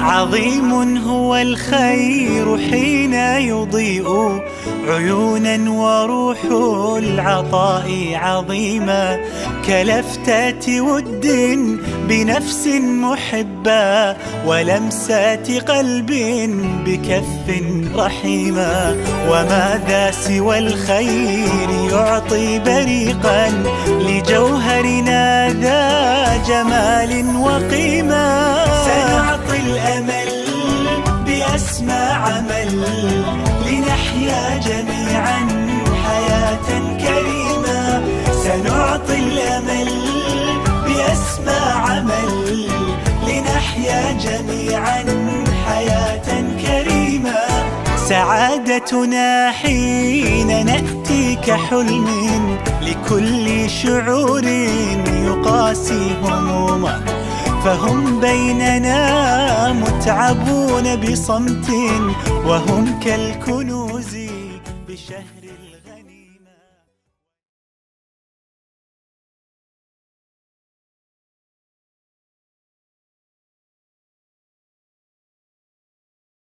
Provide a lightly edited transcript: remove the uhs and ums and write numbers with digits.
عظيم هو الخير حين يضيء عيونا وروح العطاء عظيمة، كلفتات ود بنفس محبة ولمسات قلب بكف رحيمة. وماذا سوى الخير يعطي بريقا لجوهرنا ذا جمال وقيمة. سنعطي الأمل بأسمى عمل لنحيا جميعا حياة كريمة. سنعطي الأمل بأسمى عمل لنحيا جميعا حياة كريمة. سعادتنا حين نأتي كحلم لكل شعور يقاسي همومه، فهم بيننا متعبون بصمت وهم كالكنوز بشهر